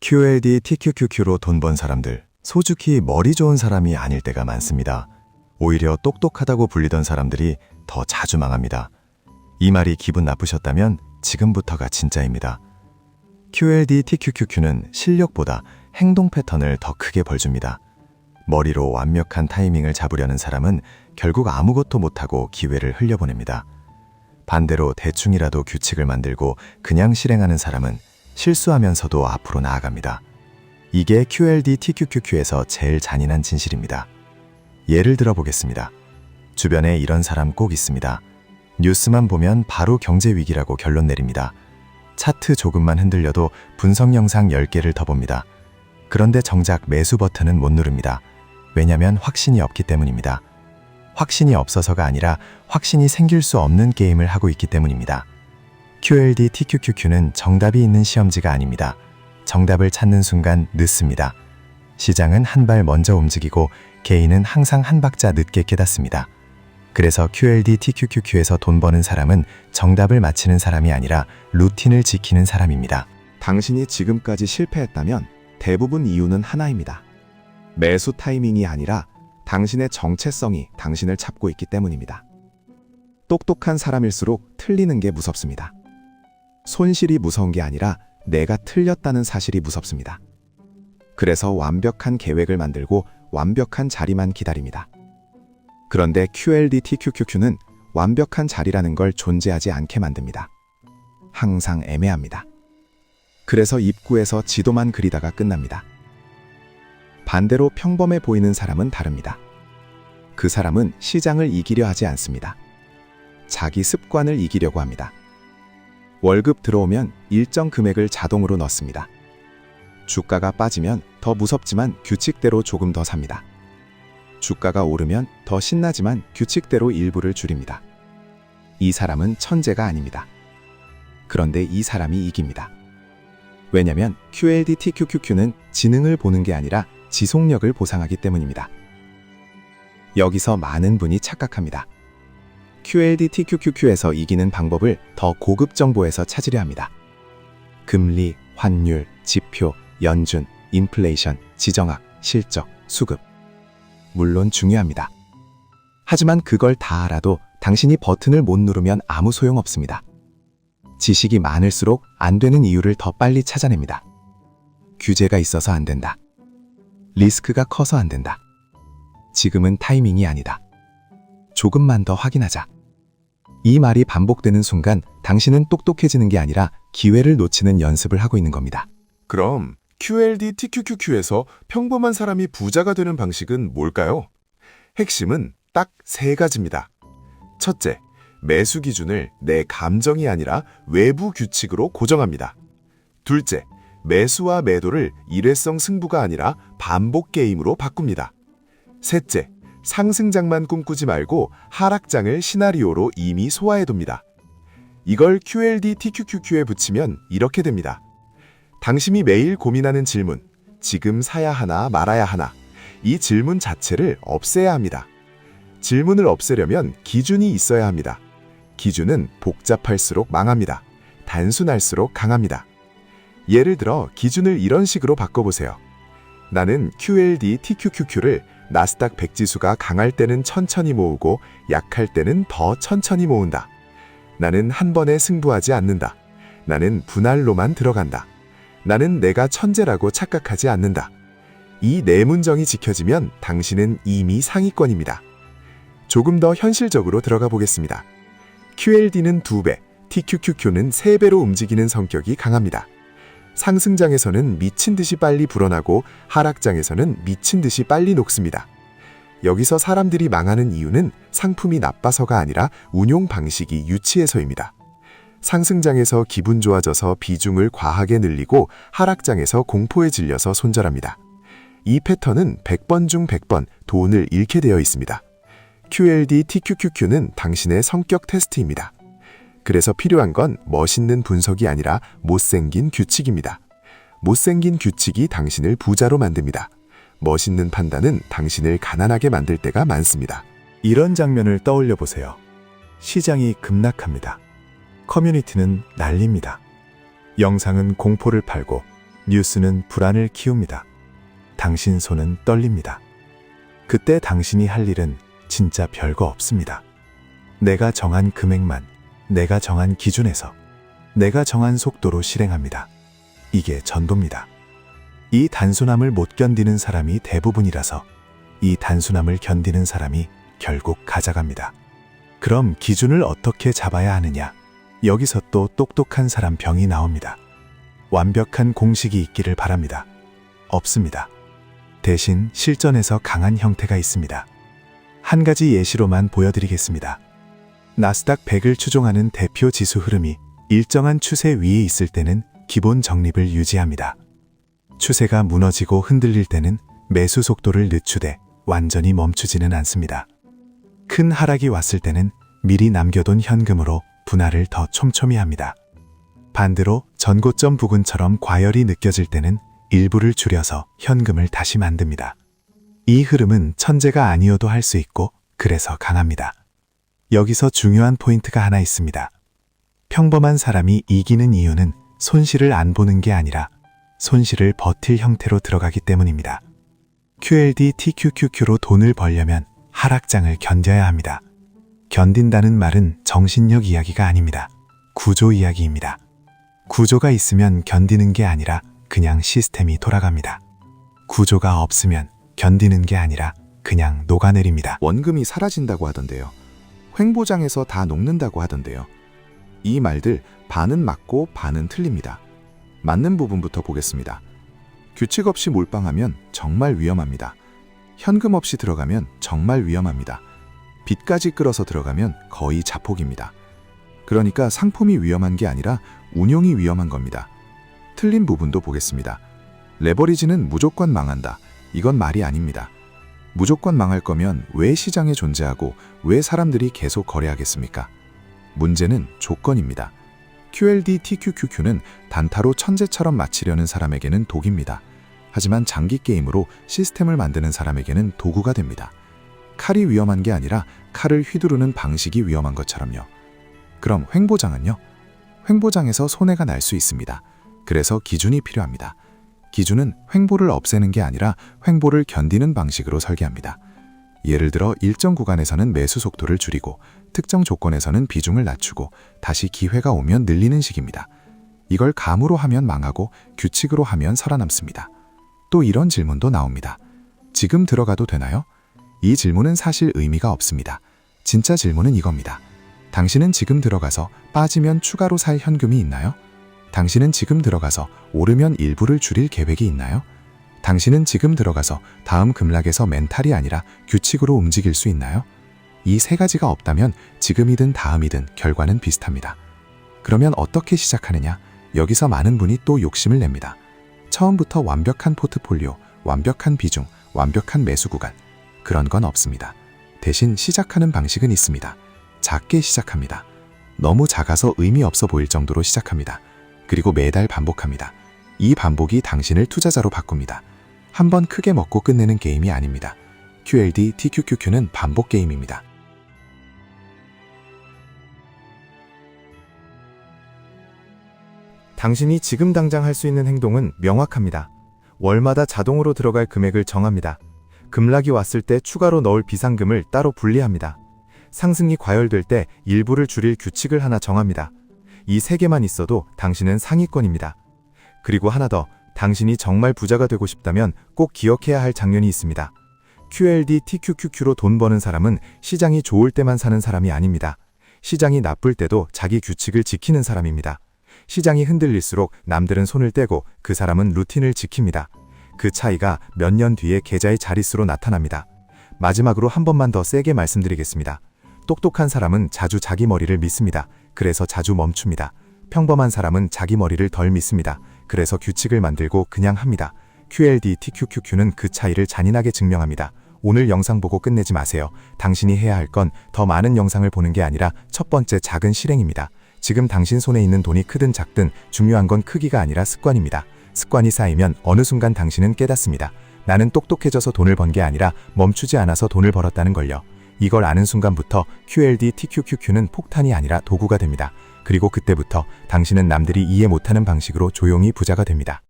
QLD, TQQQ로 돈 번 사람들, 소주기 머리 좋은 사람이 아닐 때가 많습니다. 오히려 똑똑하다고 불리던 사람들이 더 자주 망합니다. 이 말이 기분 나쁘셨다면 지금부터가 진짜입니다. QLD, TQQQ는 실력보다 행동 패턴을 더 크게 벌줍니다. 머리로 완벽한 타이밍을 잡으려는 사람은 결국 아무것도 못하고 기회를 흘려보냅니다. 반대로 대충이라도 규칙을 만들고 그냥 실행하는 사람은 실수하면서도 앞으로 나아갑니다. 이게 QLD, TQQQ에서 제일 잔인한 진실입니다. 예를 들어 보겠습니다. 주변에 이런 사람 꼭 있습니다. 뉴스만 보면 바로 경제 위기라고 결론 내립니다. 차트 조금만 흔들려도 분석 영상 10개를 더 봅니다. 그런데 정작 매수 버튼은 못 누릅니다. 왜냐면 확신이 없기 때문입니다. 확신이 없어서가 아니라 확신이 생길 수 없는 게임을 하고 있기 때문입니다. QLD, TQQQ는 정답이 있는 시험지가 아닙니다. 정답을 찾는 순간 늦습니다. 시장은 한 발 먼저 움직이고 개인은 항상 한 박자 늦게 깨닫습니다. 그래서 QLD, TQQQ에서 돈 버는 사람은 정답을 맞히는 사람이 아니라 루틴을 지키는 사람입니다. 당신이 지금까지 실패했다면 대부분 이유는 하나입니다. 매수 타이밍이 아니라 당신의 정체성이 당신을 잡고 있기 때문입니다. 똑똑한 사람일수록 틀리는 게 무섭습니다. 손실이 무서운 게 아니라 내가 틀렸다는 사실이 무섭습니다. 그래서 완벽한 계획을 만들고 완벽한 자리만 기다립니다. 그런데 QLD, TQQQ는 완벽한 자리라는 걸 존재하지 않게 만듭니다. 항상 애매합니다. 그래서 입구에서 지도만 그리다가 끝납니다. 반대로 평범해 보이는 사람은 다릅니다. 그 사람은 시장을 이기려 하지 않습니다. 자기 습관을 이기려고 합니다. 월급 들어오면 일정 금액을 자동으로 넣습니다. 주가가 빠지면 더 무섭지만 규칙대로 조금 더 삽니다. 주가가 오르면 더 신나지만 규칙대로 일부를 줄입니다. 이 사람은 천재가 아닙니다. 그런데 이 사람이 이깁니다. 왜냐면 QLD, TQQQ는 지능을 보는 게 아니라 지속력을 보상하기 때문입니다. 여기서 많은 분이 착각합니다. QLD, TQQQ에서 이기는 방법을 더 고급 정보에서 찾으려 합니다. 금리, 환율, 지표, 연준, 인플레이션, 지정학, 실적, 수급. 물론 중요합니다. 하지만 그걸 다 알아도 당신이 버튼을 못 누르면 아무 소용없습니다. 지식이 많을수록 안 되는 이유를 더 빨리 찾아냅니다. 규제가 있어서 안 된다. 리스크가 커서 안 된다. 지금은 타이밍이 아니다. 조금만 더 확인하자. 이 말이 반복되는 순간 당신은 똑똑해지는 게 아니라 기회를 놓치는 연습을 하고 있는 겁니다. 그럼 QLD, TQQQ에서 평범한 사람이 부자가 되는 방식은 뭘까요? 핵심은 딱 3가지입니다. 첫째, 매수 기준을 내 감정이 아니라 외부 규칙으로 고정합니다. 둘째, 매수와 매도를 일회성 승부가 아니라 반복 게임으로 바꿉니다. 셋째, 상승장만 꿈꾸지 말고 하락장을 시나리오로 이미 소화해둡니다. 이걸 QLD, TQQQ에 붙이면 이렇게 됩니다. 당신이 매일 고민하는 질문, 지금 사야 하나 말아야 하나, 이 질문 자체를 없애야 합니다. 질문을 없애려면 기준이 있어야 합니다. 기준은 복잡할수록 망합니다. 단순할수록 강합니다. 예를 들어 기준을 이런 식으로 바꿔보세요. 나는 QLD, TQQQ를 나스닥 100지수가 강할 때는 천천히 모으고 약할 때는 더 천천히 모은다. 나는 한 번에 승부하지 않는다. 나는 분할로만 들어간다. 나는 내가 천재라고 착각하지 않는다. 이 4문정이 지켜지면 당신은 이미 상위권입니다. 조금 더 현실적으로 들어가 보겠습니다. QLD는 2배, TQQQ는 3배로 움직이는 성격이 강합니다. 상승장에서는 미친 듯이 빨리 불어나고 하락장에서는 미친 듯이 빨리 녹습니다. 여기서 사람들이 망하는 이유는 상품이 나빠서가 아니라 운용 방식이 유치해서입니다. 상승장에서 기분 좋아져서 비중을 과하게 늘리고 하락장에서 공포에 질려서 손절합니다. 이 패턴은 100번 중 100번 돈을 잃게 되어 있습니다. QLD, TQQQ는 당신의 성격 테스트입니다. 그래서 필요한 건 멋있는 분석이 아니라 못생긴 규칙입니다. 못생긴 규칙이 당신을 부자로 만듭니다. 멋있는 판단은 당신을 가난하게 만들 때가 많습니다. 이런 장면을 떠올려 보세요. 시장이 급락합니다. 커뮤니티는 난립니다. 영상은 공포를 팔고 뉴스는 불안을 키웁니다. 당신 손은 떨립니다. 그때 당신이 할 일은 진짜 별거 없습니다. 내가 정한 금액만, 내가 정한 기준에서, 내가 정한 속도로 실행합니다. 이게 전도입니다. 이 단순함을 못 견디는 사람이 대부분이라서 이 단순함을 견디는 사람이 결국 가져갑니다. 그럼 기준을 어떻게 잡아야 하느냐? 여기서 또 똑똑한 사람 병이 나옵니다. 완벽한 공식이 있기를 바랍니다. 없습니다. 대신 실전에서 강한 형태가 있습니다. 한 가지 예시로만 보여드리겠습니다. 나스닥 100을 추종하는 대표 지수 흐름이 일정한 추세 위에 있을 때는 기본 적립을 유지합니다. 추세가 무너지고 흔들릴 때는 매수 속도를 늦추되 완전히 멈추지는 않습니다. 큰 하락이 왔을 때는 미리 남겨둔 현금으로 분할을 더 촘촘히 합니다. 반대로 전고점 부근처럼 과열이 느껴질 때는 일부를 줄여서 현금을 다시 만듭니다. 이 흐름은 천재가 아니어도 할 수 있고 그래서 강합니다. 여기서 중요한 포인트가 하나 있습니다. 평범한 사람이 이기는 이유는 손실을 안 보는 게 아니라 손실을 버틸 형태로 들어가기 때문입니다. QLD, TQQQ로 돈을 벌려면 하락장을 견뎌야 합니다. 견딘다는 말은 정신력 이야기가 아닙니다. 구조 이야기입니다. 구조가 있으면 견디는 게 아니라 그냥 시스템이 돌아갑니다. 구조가 없으면 견디는 게 아니라 그냥 녹아내립니다. 원금이 사라진다고 하던데요. 횡보장에서 다 녹는다고 하던데요. 이 말들 반은 맞고 반은 틀립니다. 맞는 부분부터 보겠습니다. 규칙 없이 몰빵하면 정말 위험합니다. 현금 없이 들어가면 정말 위험합니다. 빚까지 끌어서 들어가면 거의 자폭입니다. 그러니까 상품이 위험한 게 아니라 운용이 위험한 겁니다. 틀린 부분도 보겠습니다. 레버리지는 무조건 망한다. 이건 말이 아닙니다. 무조건 망할 거면 왜 시장에 존재하고 왜 사람들이 계속 거래하겠습니까? 문제는 조건입니다. QLD, TQQQ는 단타로 천재처럼 마치려는 사람에게는 독입니다. 하지만 장기 게임으로 시스템을 만드는 사람에게는 도구가 됩니다. 칼이 위험한 게 아니라 칼을 휘두르는 방식이 위험한 것처럼요. 그럼 횡보장은요? 횡보장에서 손해가 날 수 있습니다. 그래서 기준이 필요합니다. 기준은 횡보를 없애는 게 아니라 횡보를 견디는 방식으로 설계합니다. 예를 들어 일정 구간에서는 매수 속도를 줄이고 특정 조건에서는 비중을 낮추고 다시 기회가 오면 늘리는 식입니다. 이걸 감으로 하면 망하고 규칙으로 하면 살아남습니다. 또 이런 질문도 나옵니다. 지금 들어가도 되나요? 이 질문은 사실 의미가 없습니다. 진짜 질문은 이겁니다. 당신은 지금 들어가서 빠지면 추가로 살 현금이 있나요? 당신은 지금 들어가서 오르면 일부를 줄일 계획이 있나요? 당신은 지금 들어가서 다음 급락에서 멘탈이 아니라 규칙으로 움직일 수 있나요? 이 세 가지가 없다면 지금이든 다음이든 결과는 비슷합니다. 그러면 어떻게 시작하느냐? 여기서 많은 분이 또 욕심을 냅니다. 처음부터 완벽한 포트폴리오, 완벽한 비중, 완벽한 매수 구간, 그런 건 없습니다. 대신 시작하는 방식은 있습니다. 작게 시작합니다. 너무 작아서 의미 없어 보일 정도로 시작합니다. 그리고 매달 반복합니다. 이 반복이 당신을 투자자로 바꿉니다. 한 번 크게 먹고 끝내는 게임이 아닙니다. QLD, TQQQ는 반복 게임입니다. 당신이 지금 당장 할 수 있는 행동은 명확합니다. 월마다 자동으로 들어갈 금액을 정합니다. 급락이 왔을 때 추가로 넣을 비상금을 따로 분리합니다. 상승이 과열될 때 일부를 줄일 규칙을 하나 정합니다. 이 세 개만 있어도 당신은 상위권입니다. 그리고 하나 더, 당신이 정말 부자가 되고 싶다면 꼭 기억해야 할 장면이 있습니다. QLD, TQQQ로 돈 버는 사람은 시장이 좋을 때만 사는 사람이 아닙니다. 시장이 나쁠 때도 자기 규칙을 지키는 사람입니다. 시장이 흔들릴수록 남들은 손을 떼고 그 사람은 루틴을 지킵니다. 그 차이가 몇 년 뒤에 계좌의 자릿수로 나타납니다. 마지막으로 한 번만 더 세게 말씀드리겠습니다. 똑똑한 사람은 자주 자기 머리를 믿습니다. 그래서 자주 멈춥니다. 평범한 사람은 자기 머리를 덜 믿습니다. 그래서 규칙을 만들고 그냥 합니다. QLD, TQQQ는 그 차이를 잔인하게 증명합니다. 오늘 영상 보고 끝내지 마세요. 당신이 해야 할 건 더 많은 영상을 보는 게 아니라 첫 번째 작은 실행입니다. 지금 당신 손에 있는 돈이 크든 작든 중요한 건 크기가 아니라 습관입니다. 습관이 쌓이면 어느 순간 당신은 깨닫습니다. 나는 똑똑해져서 돈을 번 게 아니라 멈추지 않아서 돈을 벌었다는 걸요. 이걸 아는 순간부터 QLD, TQQQ는 폭탄이 아니라 도구가 됩니다. 그리고 그때부터 당신은 남들이 이해 못하는 방식으로 조용히 부자가 됩니다.